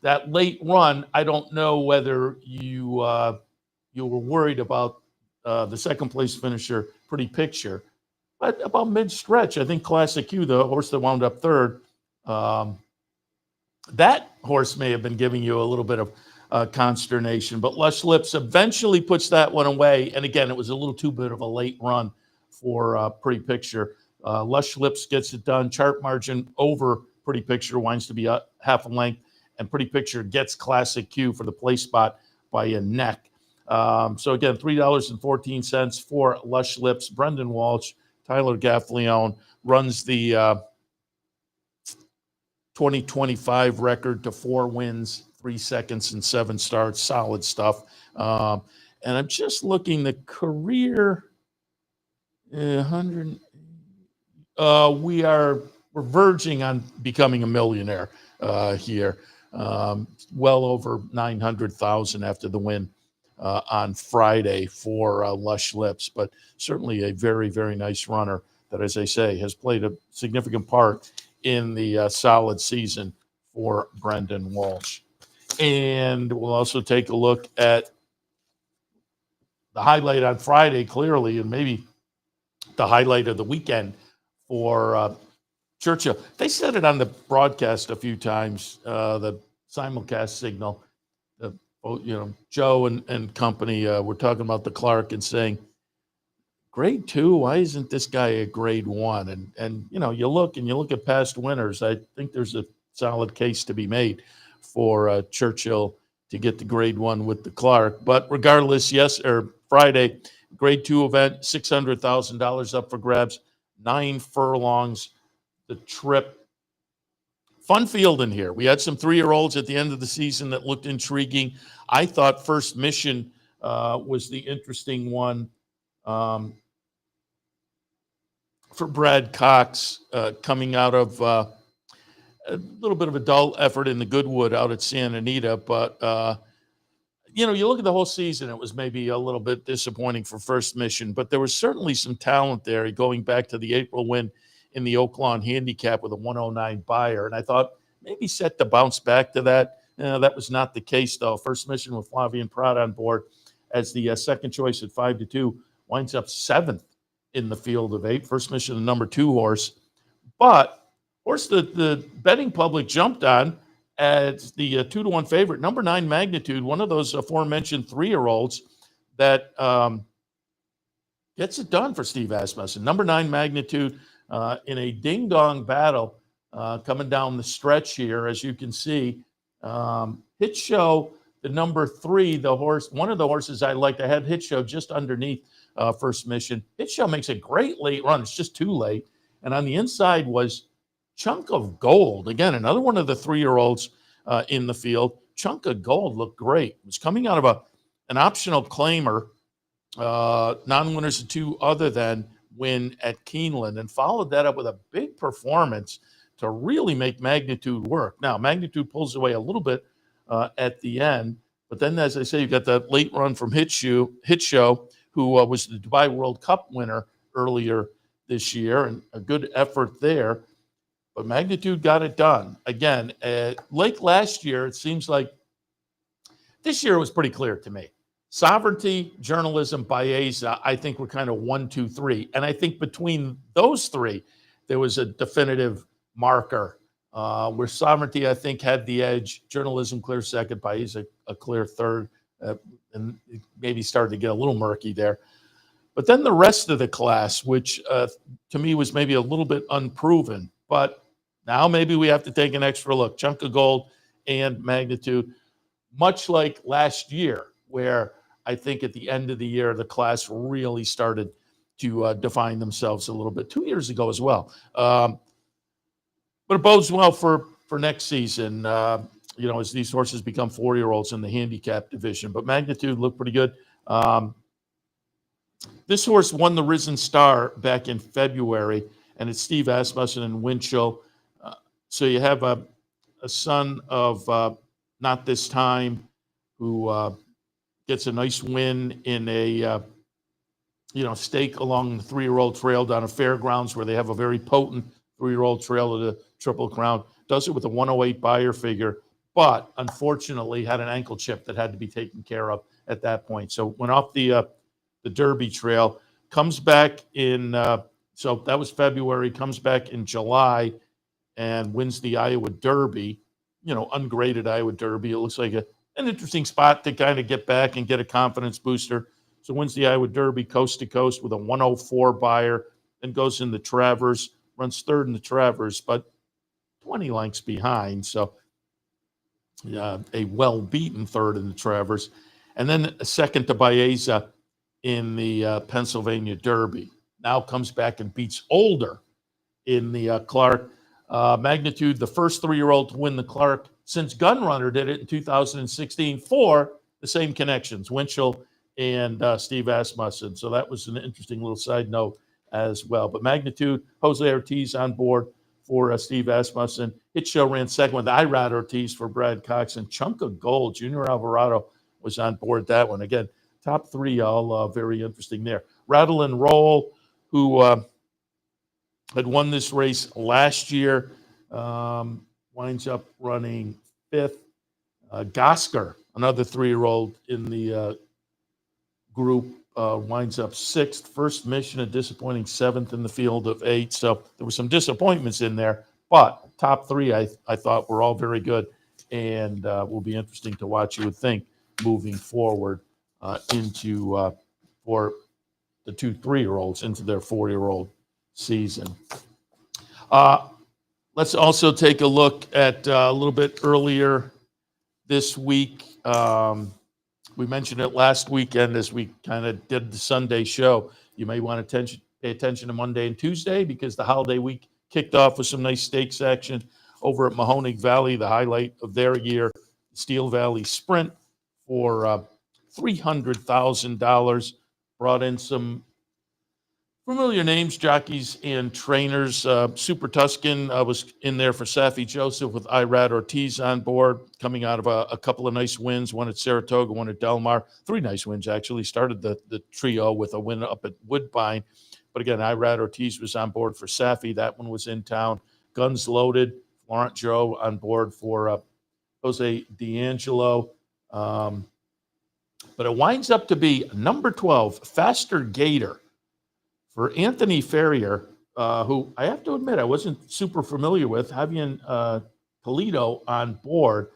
that late run, I don't know whether you were worried about the second place finisher, Pretty Picture, but about mid-stretch, I think Classic Q, the horse that wound up third, that horse may have been giving you a little bit of consternation, but Lush Lips eventually puts that one away. And again, it was a little too bit of a late run for Pretty Picture. Lush Lips gets it done. Chart margin over Pretty Picture, winds to be half a length, and Pretty Picture gets Classic Q for the place spot by a neck. So again, $3.14 for Lush Lips. Brendan Walsh, Tyler Gaffleone runs the 2025 record to 4 wins, 3 seconds, and 7 starts. Solid stuff. And I'm just looking the career 100. We're verging on becoming a millionaire here. Well over 900,000 after the win on Friday for Lush Lips, but certainly a very, very nice runner that, as I say, has played a significant part in the solid season for Brendan Walsh. And we'll also take a look at the highlight on Friday, clearly, and maybe the highlight of the weekend for Churchill. They said it on the broadcast a few times, the simulcast signal. Joe and company were talking about the Clark and saying, grade 2, why isn't this guy a grade 1? And you look at past winners. I think there's a solid case to be made for Churchill to get the grade 1 with the Clark. But regardless, Friday, grade 2 event, $600,000 up for grabs, 9 furlongs, the trip. Fun field in here. We had some 3-year-olds at the end of the season that looked intriguing. I thought First Mission was the interesting one. For Brad Cox, coming out of a little bit of a dull effort in the Goodwood out at Santa Anita. But, you look at the whole season, it was maybe a little bit disappointing for First Mission, but there was certainly some talent there going back to the April win in the Oaklawn Handicap with a 109 buyer. And I thought maybe set to bounce back to that. That was not the case, though. First Mission with Flavian Pratt on board as the second choice at 5-2 winds up 7th in the field of 8. First mission, the number 2 horse. But horse the betting public jumped on as the 2-1 favorite, number 9 Magnitude, one of those aforementioned 3-year-olds that gets it done for Steve Asmussen. Number 9 Magnitude in a ding-dong battle coming down the stretch here, as you can see. Hit Show, the number 3, the horse, one of the horses I liked. I had Hit Show just underneath first mission. Hit Show makes a great late run. It's just too late. And on the inside was Chunk of Gold. Again, another one of the 3-year-olds in the field. Chunk of Gold looked great. It was coming out of an optional claimer, non-winners of 2 other than win at Keeneland, and followed that up with a big performance to really make Magnitude work. Now, Magnitude pulls away a little bit at the end, but then, as I say, you got that late run from Hit Show, who was the Dubai World Cup winner earlier this year, and a good effort there. But Magnitude got it done. Again, like last year, it seems like this year was pretty clear to me. Sovereignty, Journalism, Baeza, I think were kind of 1, 2, 3. And I think between those 3, there was a definitive marker where Sovereignty, I think, had the edge. Journalism clear second, Baeza a clear third, and maybe started to get a little murky there. But then the rest of the class, which to me was maybe a little bit unproven, but now maybe we have to take an extra look. Chunk of Gold and Magnitude, much like last year, where I think at the end of the year, the class really started to define themselves a little bit. 2 years ago as well. But it bodes well for next season, as these horses become 4-year-olds in the handicap division. But Magnitude looked pretty good. This horse won the Risen Star back in February, and it's Steve Asmussen and Winchell. So you have a son of Not This Time, who gets a nice win in a stake along the 3-year-old trail down at Fairgrounds, where they have a very potent 3-year-old trail of the Triple Crown. Does it with a 108 buyer figure, but unfortunately had an ankle chip that had to be taken care of at that point. So went off the Derby trail, comes back in, so that was February, comes back in July and wins the Iowa Derby, ungraded Iowa Derby. It looks like an interesting spot to kind of get back and get a confidence booster. So wins the Iowa Derby coast to coast with a 104 buyer, then goes in the Travers, runs third in the Travers, but 20 lengths behind. So a well-beaten third in the Travers. And then a second to Baeza in the Pennsylvania Derby. Now comes back and beats Older in the Clark. Magnitude, the first 3-year-old to win the Clark since Gunrunner did it in 2016 for the same connections, Winchell and Steve Asmussen. So that was an interesting little side note as well. But Magnitude, Jose Ortiz on board for Steve Asmussen. Hit Show ran second with Irad Ortiz for Brad Cox, and Chunk of Gold, Junior Alvarado was on board that one. Again, top 3 all very interesting there. Rattle and Roll, who had won this race last year, winds up running 5th. Gosker, another 3-year-old in the group, winds up 6th. First mission, a disappointing 7th in the field of 8. So there were some disappointments in there, but top 3 I thought were all very good, and will be interesting to watch, you would think, moving forward into for the 2 3-year-olds into their 4-year-old season. Let's also take a look at a little bit earlier this week. We mentioned it last weekend as we kind of did the Sunday show. You may want to pay attention to Monday and Tuesday, because the holiday week kicked off with some nice stakes action over at Mahoning Valley, the highlight of their year, Steel Valley Sprint for $300,000. Brought in some familiar names, jockeys and trainers. Super Tuscan was in there for Safi Joseph with Irad Ortiz on board, coming out of a couple of nice wins, one at Saratoga, one at Delmar. 3 nice wins, actually. Started the trio with a win up at Woodbine. But again, Irad Ortiz was on board for Safi. That one was in town. Guns Loaded, Florent Joe on board for Jose D'Angelo. But it winds up to be number 12, Faster Gator, For Anthony Ferrier, who I have to admit I wasn't super familiar with, having Toledo on board,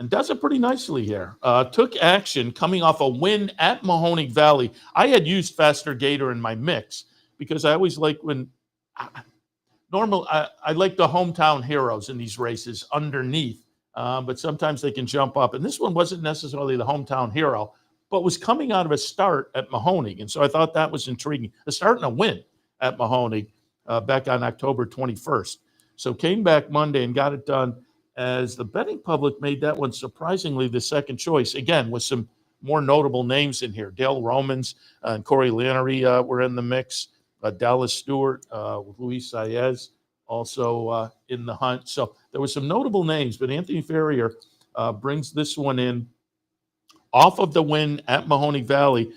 and does it pretty nicely here. Took action coming off a win at Mahoning Valley. I had used Faster Gator in my mix because I always like when I like the hometown heroes in these races underneath, but sometimes they can jump up. And this one wasn't necessarily the hometown hero, but was coming out of a start at Mahoning. And so I thought that was intriguing. A start and a win at Mahoning back on October 21st. So came back Monday and got it done, as the betting public made that one surprisingly the second choice. Again, with some more notable names in here. Dale Romans and Corey Lannery were in the mix. Dallas Stewart, Luis Saez also in the hunt. So there were some notable names, but Anthony Ferrier brings this one in off of the win at Mahoning Valley.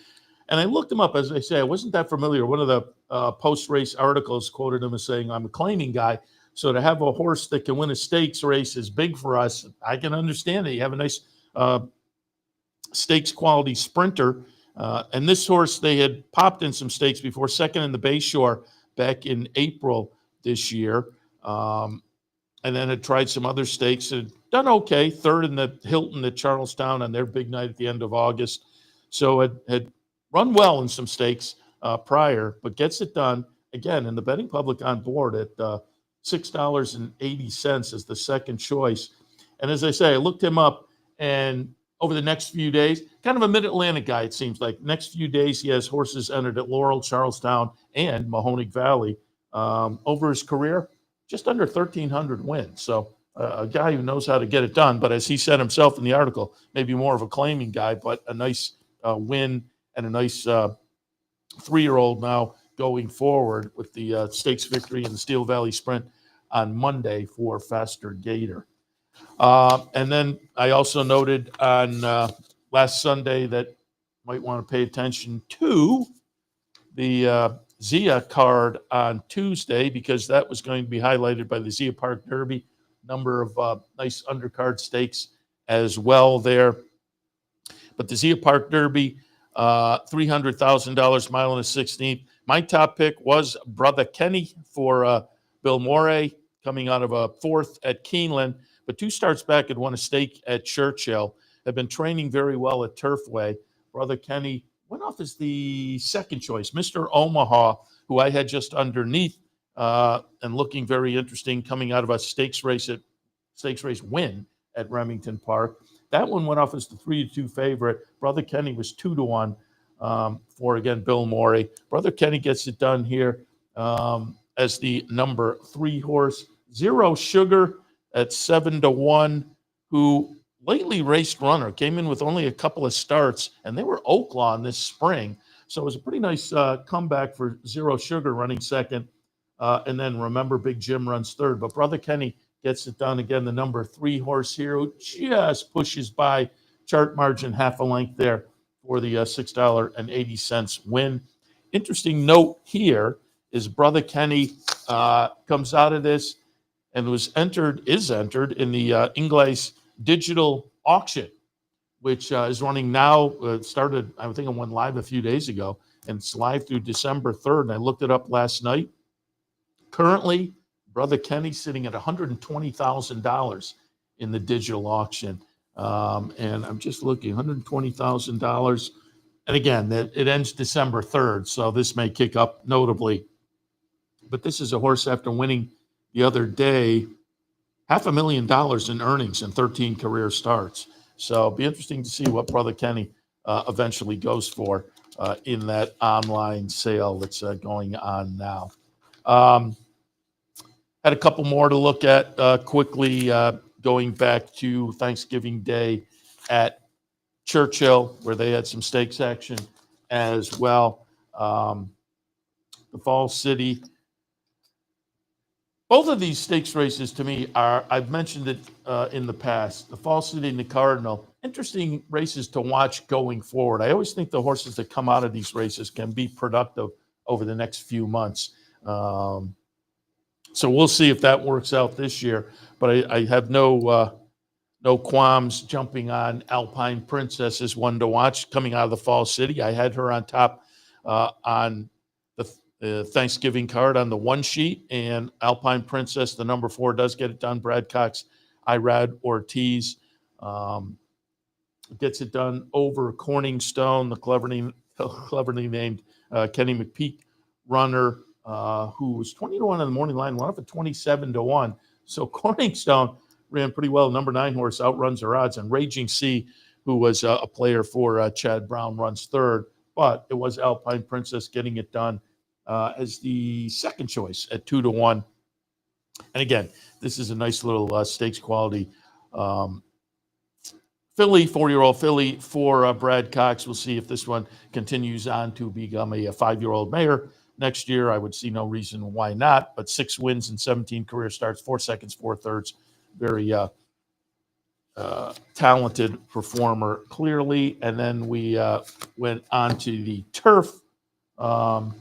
And I looked him up. As I say, I wasn't that familiar. One of the post-race articles quoted him as saying, I'm a claiming guy. So to have a horse that can win a stakes race is big for us. I can understand it. You have a nice stakes quality sprinter. And this horse, they had popped in some stakes before, second in the Bayshore back in April this year. And then had tried some other stakes and done okay. Third in the Hilton at Charlestown on their big night at the end of August. So had run well in some stakes prior, but gets it done again. And the betting public on board at $6.80 as the second choice. And as I say, I looked him up, and over the next few days, kind of a mid-Atlantic guy, it seems like. Next few days, he has horses entered at Laurel, Charlestown, and Mahoning Valley. Over his career, just under 1,300 wins. So a guy who knows how to get it done. But as he said himself in the article, maybe more of a claiming guy, but a nice win and a nice 3-year-old now going forward with the stakes victory in the Steel Valley Sprint on Monday for Faster Gator. And then I also noted on last Sunday that might want to pay attention to the Zia card on Tuesday, because that was going to be highlighted by the Zia Park Derby. Number of nice undercard stakes as well there. But the Zia Park Derby, $300,000, mile and a 16th. My top pick was Brother Kenny for Bill Morey, coming out of a fourth at Keeneland, but 2 starts back had won a stake at Churchill, had been training very well at Turfway. Brother Kenny went off as the second choice. Mr. Omaha, who I had just underneath and looking very interesting, coming out of a stakes race win at Remington Park. That one went off as the 3-2 favorite. Brother Kenny was 2-1 for, again, Bill Morey. Brother Kenny gets it done here as the number 3 horse. Zero Sugar at 7-1, who lately raced runner, came in with only a couple of starts, and they were Oaklawn this spring. So it was a pretty nice comeback for Zero Sugar running second. And then remember, Big Jim runs third. But Brother Kenny gets it done. Again, the number 3 horse here, who just pushes by chart margin half a length there for the $6.80 win. Interesting note here is Brother Kenny comes out of this and is entered in the Ingles digital auction, which is running now. Started, I think it went live a few days ago, and it's live through December 3rd. And I looked it up last night. Currently, Brother Kenny sitting at $120,000 in the digital auction. And I'm just looking, $120,000. And again, it ends December 3rd, so this may kick up notably. But this is a horse after winning the other day, $500,000 in earnings in 13 career starts. So it'll be interesting to see what Brother Kenny eventually goes for in that online sale that's going on now. Had a couple more to look at quickly, going back to Thanksgiving Day at Churchill, where they had some stakes action as well. The Fall City. Both of these stakes races to me are, I've mentioned it in the past, the Fall City and the Cardinal, interesting races to watch going forward. I always think the horses that come out of these races can be productive over the next few months. So we'll see if that works out this year. But I have no qualms jumping on Alpine Princess as one to watch coming out of the Fall City. I had her on top on Thanksgiving card on the 1 sheet, and Alpine Princess, the number 4, does get it done. Brad Cox, Irad Ortiz gets it done over Corningstone, the cleverly named Kenny McPeak runner, who was 20-1 on the morning line, went up at 27-1. So Corningstone ran pretty well. Number 9 horse outruns her odds, and Raging Sea, who was a player for Chad Brown, runs third. But it was Alpine Princess getting it done as the second choice at 2-1. And again, this is a nice little stakes quality filly, 4-year-old filly for Brad Cox. We'll see if this one continues on to become a 5-year-old mare next year. I would see no reason why not. But 6 wins and 17 career starts, 4 seconds, 4 thirds. Very talented performer, clearly. And then we went on to the turf on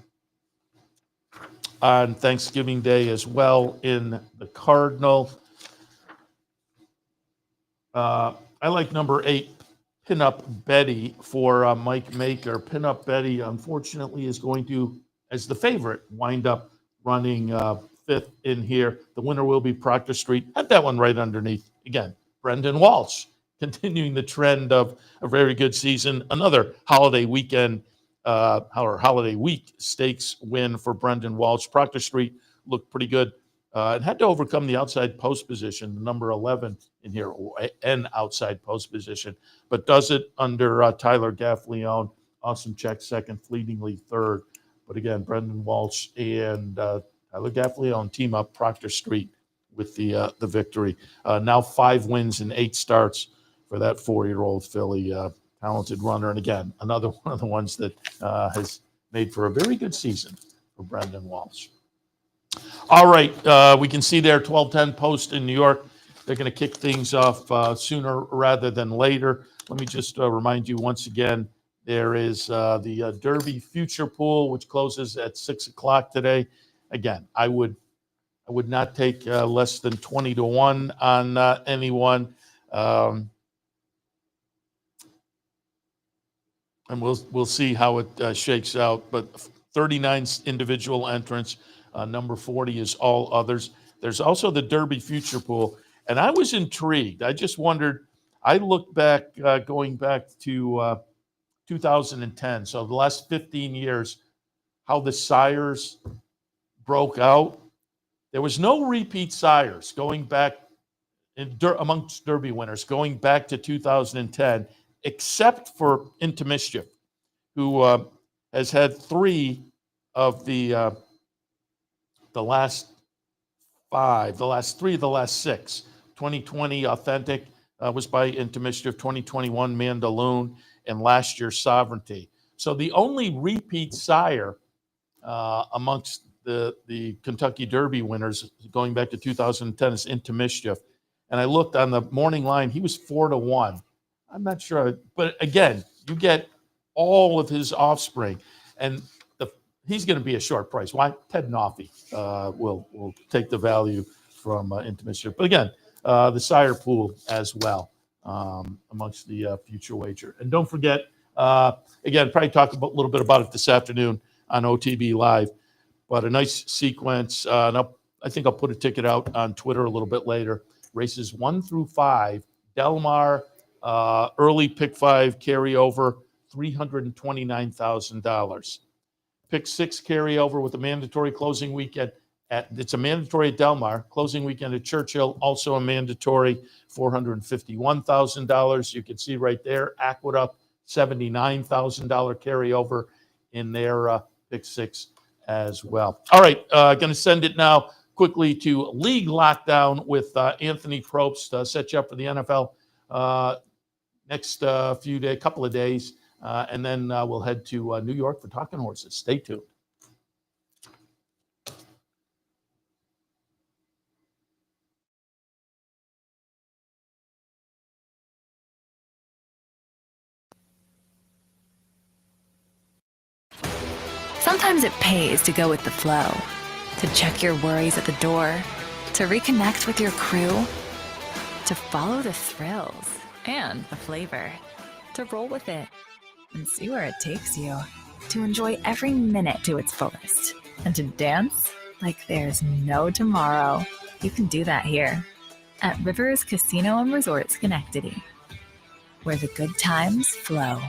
Thanksgiving Day as well in the Cardinal. I like number 8, Pinup Betty, for Mike Maker. Pinup Betty, unfortunately, is going to, as the favorite, wind up running 5th in here. The winner will be Proctor Street. Had that one right underneath. Again, Brendan Walsh, continuing the trend of a very good season. Another holiday weekend or holiday week stakes win for Brendan Walsh. Proctor Street looked pretty good. It had to overcome the outside post position, the number 11 in here, an outside post position, but does it under Tyler Gaffleone. Awesome check second, fleetingly third. But again, Brendan Walsh and Tyler Gaffleone team up Proctor Street with the victory. Now 5 wins in 8 starts for that 4-year-old filly. Talented runner. And again, another one of the ones that has made for a very good season for Brendan Walsh. All right, we can see there 12:10 post in New York. They're going to kick things off sooner rather than later. Let me just remind you once again, there is the Derby Future Pool, which closes at 6 o'clock today. Again, I would not take less than 20-1 on anyone. And we'll see how it shakes out. But 39 individual entrants. Number 40 is all others. There's also the Derby Future Pool. And I was intrigued. I just wondered, I looked back, going back to 2010, so the last 15 years, how the sires broke out. There was no repeat sires going back amongst Derby winners going back to 2010, except for Into Mischief, who has had 3 of the last 5, the last 3 of the last 6. 2020 Authentic was by Into Mischief, 2021 Mandaloon, and last year's Sovereignty. So the only repeat sire amongst the Kentucky Derby winners going back to 2010 is Into Mischief. And I looked on the morning line, he was 4-1. I'm not sure, but again, you get all of his offspring, and he's going to be a short price. Why? Ted Noffey will take the value from Into Mischief. But again, the sire pool as well amongst the future wager. And don't forget, again, probably talk a little bit about it this afternoon on OTB Live, but a nice sequence. And I think I'll put a ticket out on Twitter a little bit later. Races 1 through 5, Delmar, early pick 5 carryover, $329,000. Pick 6 carryover with a mandatory closing weekend. It's a mandatory at Delmar, closing weekend at Churchill, also a mandatory $451,000. You can see right there, Aqueduct, $79,000 carryover in their pick 6 as well. All right, going to send it now quickly to League Lockdown with Anthony Probst. Set you up for the NFL next couple of days. And then we'll head to New York for Talking Horses. Stay tuned. Sometimes it pays to go with the flow, to check your worries at the door, to reconnect with your crew, to follow the thrills and the flavor, to roll with it and see where it takes you, to enjoy every minute to its fullest. And to dance like there's no tomorrow. You can do that here at Rivers Casino and Resort Schenectady, where the good times flow.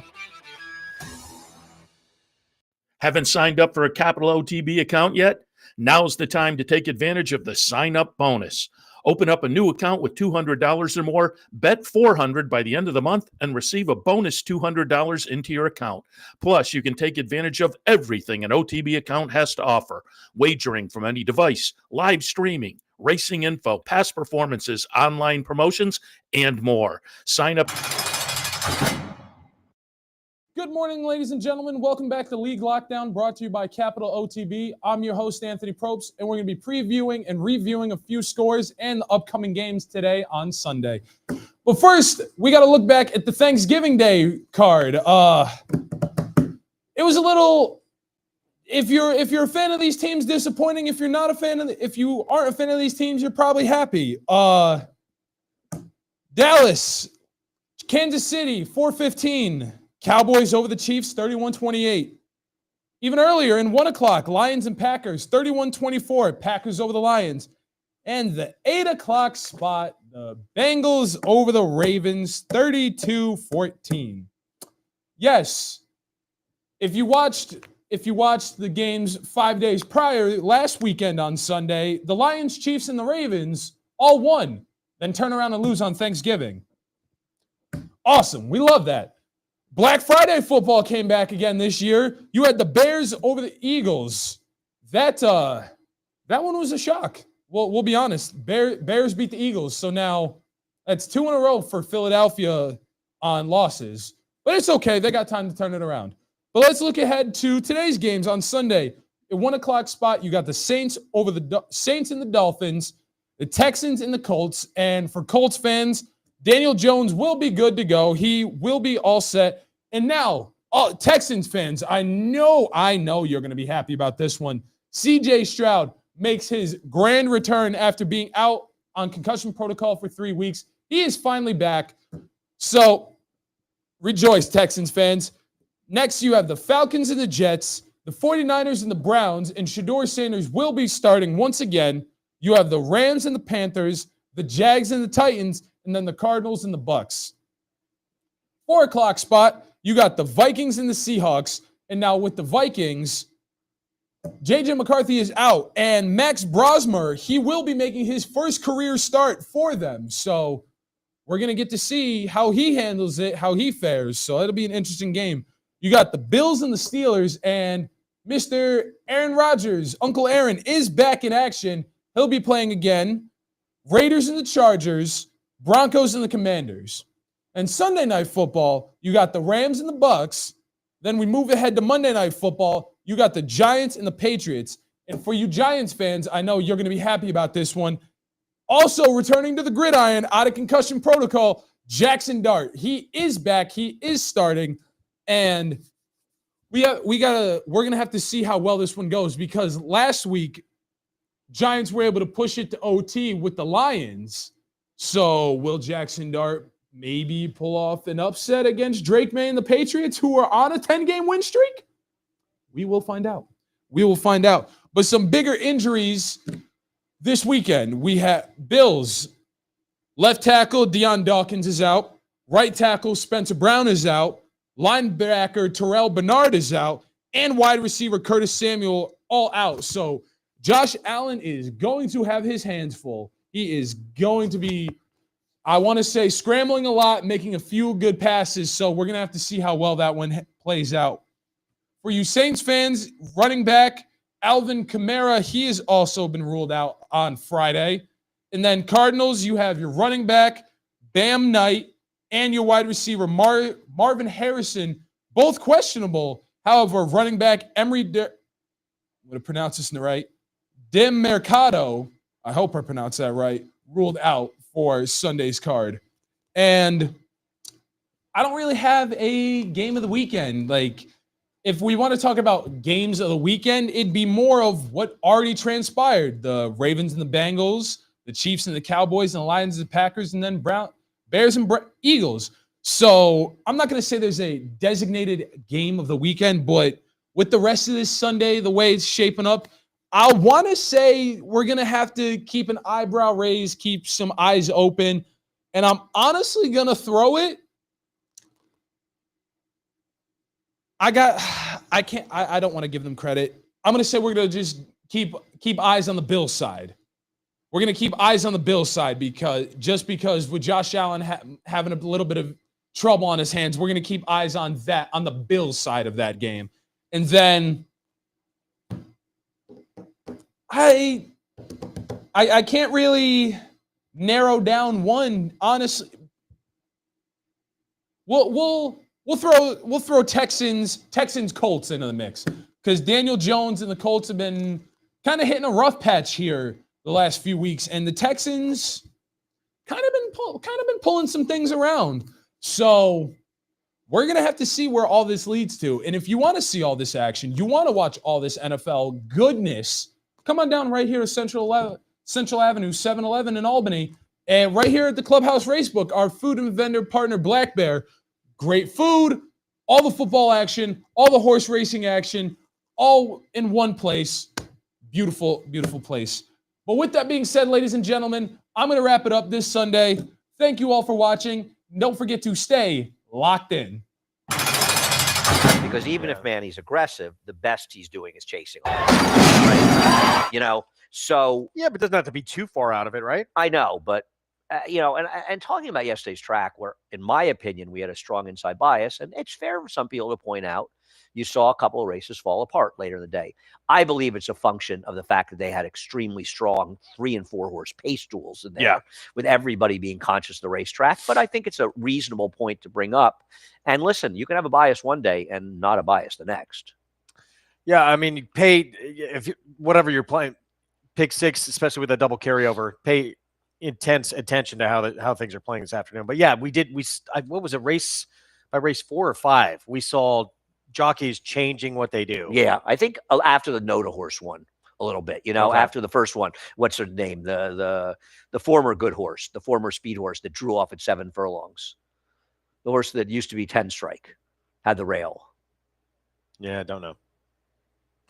Haven't signed up for a Capital OTB account yet? Now's the time to take advantage of the sign-up bonus. Open up a new account with $200 or more, bet $400 by the end of the month, and receive a bonus $200 into your account. Plus, you can take advantage of everything an OTB account has to offer. Wagering from any device, live streaming, racing info, past performances, online promotions, and more. Sign up. Good morning, ladies and gentlemen. Welcome back to League Lockdown, brought to you by Capital OTB. I'm your host, Anthony Probst, and we're going to be previewing and reviewing a few scores and the upcoming games today on Sunday. But first, we got to look back at the Thanksgiving Day card. It was a little, if you're a fan of these teams, disappointing. If you aren't a fan of these teams, you're probably happy. Dallas, Kansas City, 4-15. Cowboys over the Chiefs, 31-28. Even earlier in 1 o'clock, Lions and Packers, 31-24. Packers over the Lions. And the 8 o'clock spot, the Bengals over the Ravens, 32-14. Yes, if you watched the games 5 days prior, last weekend on Sunday, the Lions, Chiefs, and the Ravens all won, then turn around and lose on Thanksgiving. Awesome. We love that. Black Friday football came back again this year. You had the Bears over the Eagles. That one was a shock. We'll be honest. Bears beat the Eagles, so now that's 2 in a row for Philadelphia on losses. But it's okay. They got time to turn it around. But let's look ahead to today's games on Sunday. At 1 o'clock spot, you got the Saints over the Saints and the Dolphins, the Texans and the Colts. And for Colts fans, Daniel Jones will be good to go. He will be all set. And now, Texans fans, I know you're going to be happy about this one. C.J. Stroud makes his grand return after being out on concussion protocol for 3 weeks. He is finally back. So, rejoice, Texans fans. Next, you have the Falcons and the Jets, the 49ers and the Browns, and Shedeur Sanders will be starting once again. You have the Rams and the Panthers, the Jags and the Titans, and then the Cardinals and the Bucks. 4 o'clock spot, you got the Vikings and the Seahawks. And now with the Vikings, J.J. McCarthy is out. And Max Brosmer, he will be making his first career start for them. So we're going to get to see how he handles it, how he fares. So it'll be an interesting game. You got the Bills and the Steelers. And Mr. Aaron Rodgers, Uncle Aaron, is back in action. He'll be playing again. Raiders and the Chargers, Broncos and the Commanders. And Sunday Night Football, you got the Rams and the Bucks. Then we move ahead to Monday Night Football. You got the Giants and the Patriots. And for you Giants fans, I know you're going to be happy about this one. Also returning to the gridiron out of concussion protocol, Jackson Dart. He is back. He is starting. And we're going to have to see how well this one goes, because last week, Giants were able to push it to OT with the Lions. So will Jackson Dart maybe pull off an upset against Drake May and the Patriots, who are on a 10-game win streak? We will find out. But some bigger injuries this weekend. We have Bills. Left tackle Deion Dawkins is out. Right tackle Spencer Brown is out. Linebacker Terrell Bernard is out. And wide receiver Curtis Samuel all out. So Josh Allen is going to have his hands full. He is going to be, I want to say, scrambling a lot, making a few good passes. So we're going to have to see how well that one plays out. For you Saints fans, running back Alvin Kamara, he has also been ruled out on Friday. And then Cardinals, you have your running back, Bam Knight, and your wide receiver, Marvin Harrison, both questionable. However, running back I'm going to pronounce this right, Mercado, I hope I pronounced that right, ruled out for Sunday's card. And I don't really have a game of the weekend. Like, if we want to talk about games of the weekend, it'd be more of what already transpired. The Ravens and the Bengals, the Chiefs and the Cowboys, and the Lions and the Packers, and then Bears and Eagles. So I'm not going to say there's a designated game of the weekend, but with the rest of this Sunday, the way it's shaping up, I want to say we're going to have to keep an eyebrow raised, keep some eyes open. And I'm honestly going to throw it. I don't want to give them credit. I'm going to say we're going to just keep eyes on the Bills side. We're going to keep eyes on the Bills side because with Josh Allen having a little bit of trouble on his hands, we're going to keep eyes on the Bills side of that game. And then I can't really narrow down one, honestly. We'll throw Texans Colts into the mix because Daniel Jones and the Colts have been kind of hitting a rough patch here the last few weeks, and the Texans kind of been pulling some things around. So we're going to have to see where all this leads to. And if you want to see all this action, you want to watch all this NFL goodness, come on down right here to Central Avenue, 7-Eleven in Albany. And right here at the Clubhouse Racebook, our food and vendor partner, Black Bear. Great food, all the football action, all the horse racing action, all in one place. Beautiful, beautiful place. But with that being said, ladies and gentlemen, I'm going to wrap it up this Sunday. Thank you all for watching. Don't forget to stay locked in. Because even if Manny's aggressive, the best he's doing is chasing. Right? So. Yeah, but it doesn't have to be too far out of it, right? I know, but, and talking about yesterday's track, where, in my opinion, we had a strong inside bias, and it's fair for some people to point out, you saw a couple of races fall apart later in the day. I believe it's a function of the fact that they had extremely strong 3 and 4 horse pace duels in there, with everybody being conscious of the racetrack. But I think it's a reasonable point to bring up. And listen, you can have a bias one day and not a bias the next. Yeah, I mean, you pay whatever you're playing, pick 6, especially with a double carryover. Pay intense attention to how things are playing this afternoon. But yeah, what was it, race 4 or 5? We saw jockeys changing what they do. Yeah, I think after the Noda horse won a little bit, okay. After the first one, what's her name? The former good horse, the former speed horse that drew off at 7 furlongs. The horse that used to be 10 strike, had the rail. Yeah, I don't know.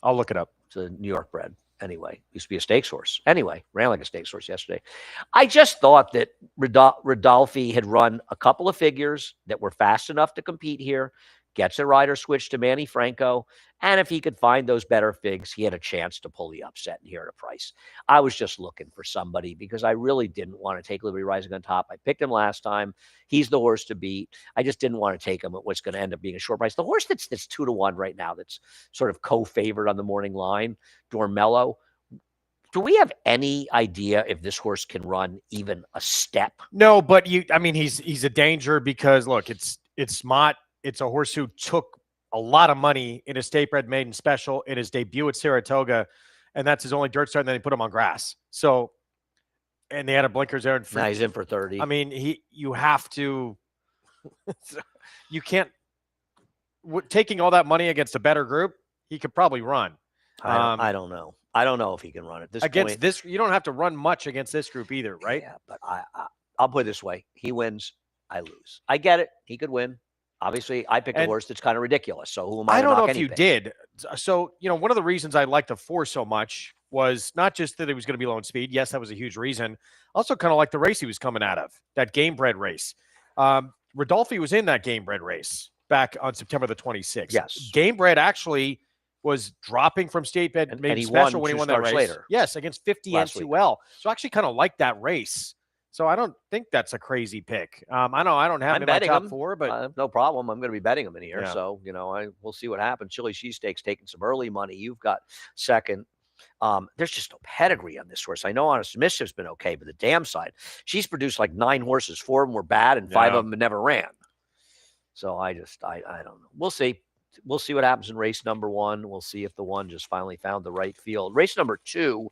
I'll look it up. It's a New York bred. Anyway, used to be a stakes horse. Anyway, ran like a stakes horse yesterday. I just thought that Rodolphe had run a couple of figures that were fast enough to compete here, gets a rider switch to Manny Franco, and if he could find those better figs, he had a chance to pull the upset here at a price. I was just looking for somebody because I really didn't want to take Liberty Rising on top. I picked him last time. He's the horse to beat. I just didn't want to take him at what's going to end up being a short price. The horse that's 2-1 right now, that's sort of co-favored on the morning line, Dormello. Do we have any idea if this horse can run even a step? No, but he's a danger because look, it's Mott. It's a horse who took a lot of money in a state-bred maiden special in his debut at Saratoga, and that's his only dirt start, and then they put him on grass. So, and they had a blinkers there. Now he's in for 30. I mean, you have to – you can't – taking all that money against a better group, he could probably run. I don't know. I don't know if he can run at this against point. This, you don't have to run much against this group either, right? Yeah, but I'll put it this way. He wins, I lose. I get it. He could win. Obviously, I picked a horse that's kind of ridiculous. So who am I to knock anything? I don't know if you did. So, one of the reasons I liked the 4 so much was not just that it was going to be low in speed. Yes, that was a huge reason. Also kind of like the race he was coming out of, that game bred race. Rodolphe was in that game bred race back on September the 26th. Yes. Game bred actually was dropping from state bed and maybe special when he won that race. Later. Yes, against 50 N2L. So I actually kind of like that race. So I don't think that's a crazy pick. I don't have him in my top 4, but no problem. I'm going to be betting him in here. Yeah. So, we'll see what happens. Chili Cheesesteak's taking some early money. You've got second. There's just no pedigree on this horse. I know Honest Mischief's been okay, but the damn side, she's produced like 9 horses. 4 of them were bad and 5 of them never ran. So I don't know. We'll see. We'll see what happens in race number 1. We'll see if the 1 just finally found the right field. Race number 2.